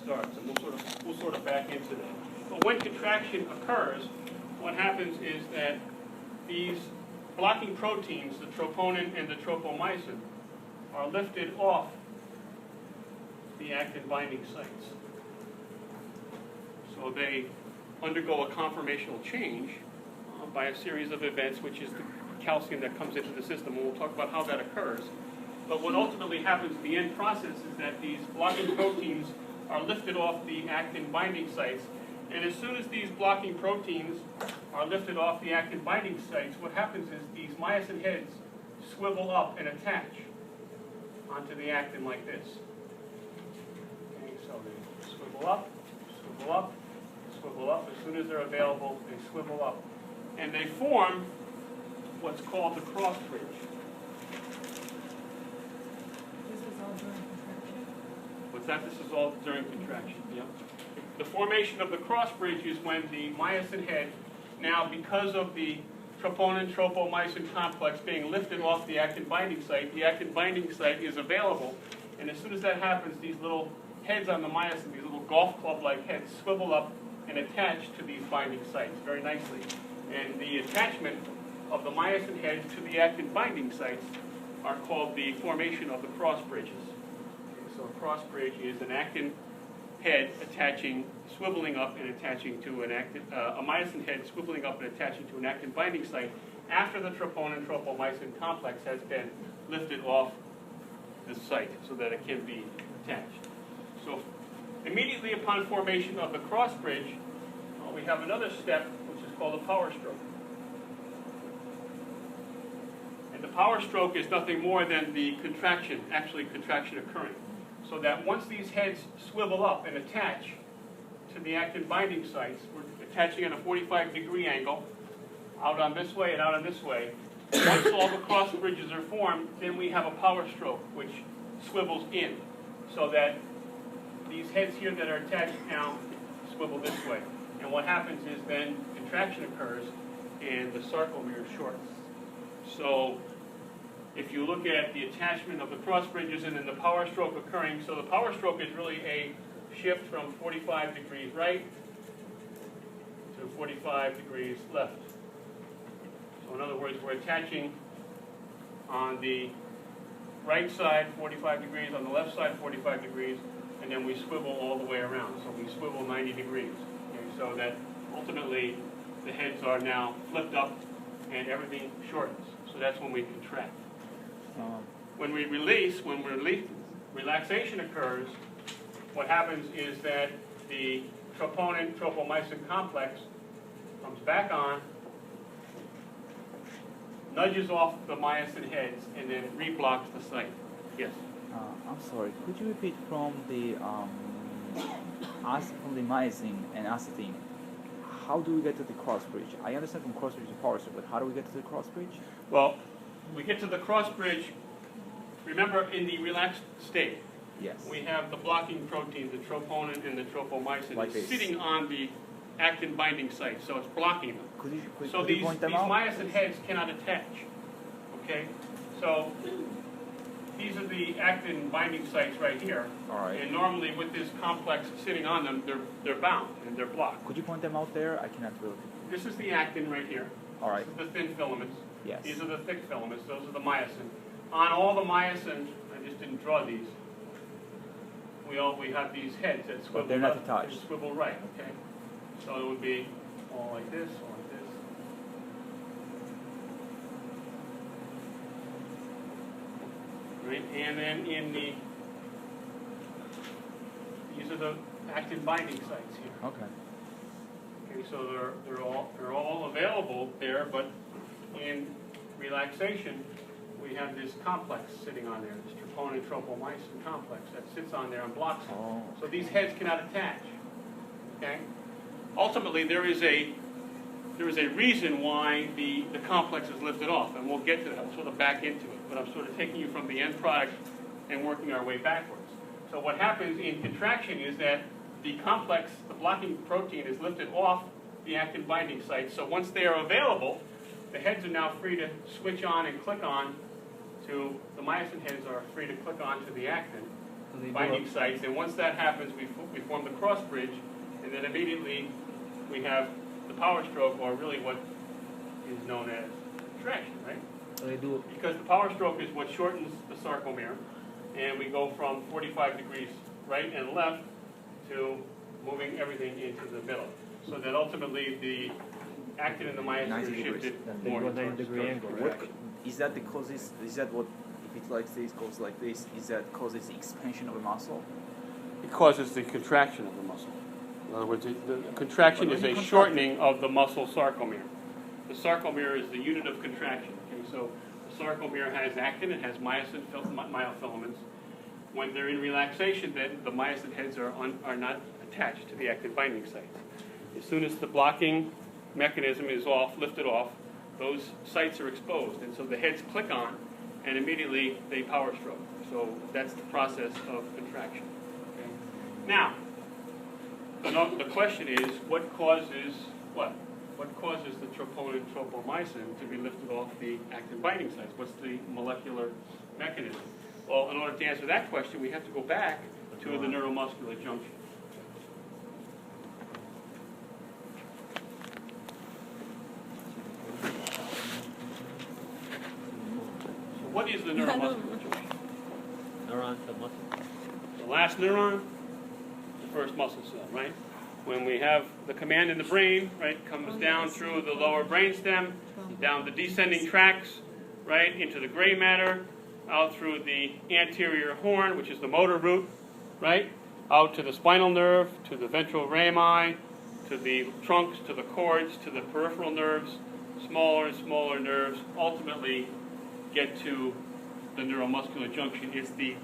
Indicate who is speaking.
Speaker 1: starts, and we'll sort of back into that. But when contraction occurs, what happens is that these blocking proteins, the troponin and the tropomyosin, are lifted off the actin binding sites. So they undergo a conformational change by a series of events, which is the calcium that comes into the system, and we'll talk about how that occurs. But what ultimately happens in the end process is that these blocking proteins are lifted off the actin binding sites, and as soon as these blocking proteins are lifted off the actin binding sites, what happens is these myosin heads swivel up and attach onto the actin like this. Okay, so they swivel up, swivel up, swivel up. As soon as they're available, they swivel up. And they form what's called the cross bridge.
Speaker 2: This is all during contraction?
Speaker 1: What's that? This is all during contraction. Yep. The formation of the cross bridge is when the myosin head, now because of the troponin-tropomyosin complex being lifted off the actin binding site is available, and as soon as that happens, these little heads on the myosin, these little golf club-like heads, swivel up and attach to these binding sites very nicely. And the attachment of the myosin heads to the actin binding sites are called the formation of the cross bridges. Okay, so a cross bridge is an actin head attaching, swiveling up and attaching to an actin, a myosin head swiveling up and attaching to an actin binding site after the troponin-tropomyosin complex has been lifted off the site so that it can be attached. So immediately upon formation of the cross bridge, we have another step which is called a power stroke. And the power stroke is nothing more than the contraction, actually contraction occurring. So that once these heads swivel up and attach to the actin binding sites, we're attaching at a 45-degree angle, out on this way and out on this way. Once all the cross bridges are formed, then we have a power stroke, which swivels in, so that these heads here that are attached now swivel this way. And what happens is then contraction occurs and the sarcomere shortens. So if you look at the attachment of the cross bridges and then the power stroke occurring, so the power stroke is really a shift from 45 degrees right to 45 degrees left. So in other words, we're attaching on the right side 45 degrees, on the left side 45 degrees, and then we swivel all the way around. So we swivel 90 degrees. Okay, so that ultimately the heads are now flipped up and everything shortens. So that's when we contract. When we release, relaxation occurs, what happens is that the troponin-tropomyosin complex comes back on, nudges off the myosin heads, and then reblocks the site. Yes?
Speaker 3: I'm sorry, could you repeat from the myosin and acetine? How do we get to the cross bridge? I understand from cross bridge to power stroke, but how do we get to the cross bridge?
Speaker 1: Well, we get to the cross bridge. Remember, in the relaxed state,
Speaker 3: yes,
Speaker 1: we have the blocking protein, the troponin and the tropomyosin,
Speaker 3: like
Speaker 1: sitting on the actin binding site, so it's blocking them.
Speaker 3: Could
Speaker 1: So
Speaker 3: you
Speaker 1: these
Speaker 3: point them out?
Speaker 1: myosin heads cannot attach. Okay, so these are the actin binding sites right here.
Speaker 3: All right.
Speaker 1: And normally, with this complex sitting on them, they're bound and they're blocked.
Speaker 3: Could you point them out there? I cannot really.
Speaker 1: This is the actin right here.
Speaker 3: All right.
Speaker 1: This is the thin filaments.
Speaker 3: Yes.
Speaker 1: These are the thick filaments. Those are the myosin. On all the myosin, I just didn't draw these. We have these heads that swivel.
Speaker 3: But they're not
Speaker 1: left
Speaker 3: attached.
Speaker 1: and swivel right. Okay. So it would be all like this, all like this. Right, and then these are the actin binding sites here.
Speaker 3: Okay.
Speaker 1: Okay, so they're all available there, but in relaxation, we have this complex sitting on there, this troponin-tropomyosin complex that sits on there and blocks it.
Speaker 3: Oh.
Speaker 1: So these heads cannot attach. Okay. Ultimately, there is a reason why the complex is lifted off, and we'll get to that. I'll sort of back into it, but I'm sort of taking you from the end product and working our way backwards. So what happens in contraction is that the complex, the blocking protein, is lifted off the actin binding site. So once they are available, the heads are now free to switch on and click on to, the myosin heads are free to click on to the actin, binding sites, and once that happens, we form the cross bridge, and then immediately we have the power stroke, or really what is known as contraction, right?
Speaker 4: So they do
Speaker 1: Because the power stroke is what shortens the sarcomere, and we go from 45 degrees right and left to moving everything into the middle, so that ultimately the actin and the myosin
Speaker 3: 90
Speaker 1: are
Speaker 3: degrees.
Speaker 1: shifted
Speaker 4: they
Speaker 1: more
Speaker 4: do a
Speaker 1: towards
Speaker 4: 90-degree angle.
Speaker 1: contraction.
Speaker 3: Is that the causes? Is that what? If it like this goes like this, is that causes the expansion of the muscle?
Speaker 1: It causes the contraction of the muscle. In other words, the contraction
Speaker 3: But
Speaker 1: is
Speaker 3: when
Speaker 1: a
Speaker 3: you
Speaker 1: shortening of the muscle sarcomere. The sarcomere is the unit of contraction. Okay? So the sarcomere has actin, it has myosin, myofilaments. When they're in relaxation, then the myosin heads are not attached to the actin binding sites. As soon as the blocking mechanism is lifted off, those sites are exposed, and so the heads click on, and immediately they power stroke. So that's the process of contraction. Okay? Now, the question is, what causes what? What causes the troponin tropomyosin to be lifted off the actin binding sites? What's the molecular mechanism? Well, in order to answer that question, we have to go back to the neuromuscular junction. So what is the neuromuscular junction?
Speaker 4: neurons of muscle.
Speaker 1: The last neuron, the first muscle cell, right? When we have the command in the brain, right, comes down through the lower brainstem, down the descending tracts, right, into the gray matter, out through the anterior horn, which is the motor root, right, out to the spinal nerve, to the ventral rami, to the trunks, to the cords, to the peripheral nerves, smaller and smaller nerves, ultimately get to the neuromuscular junction. It's the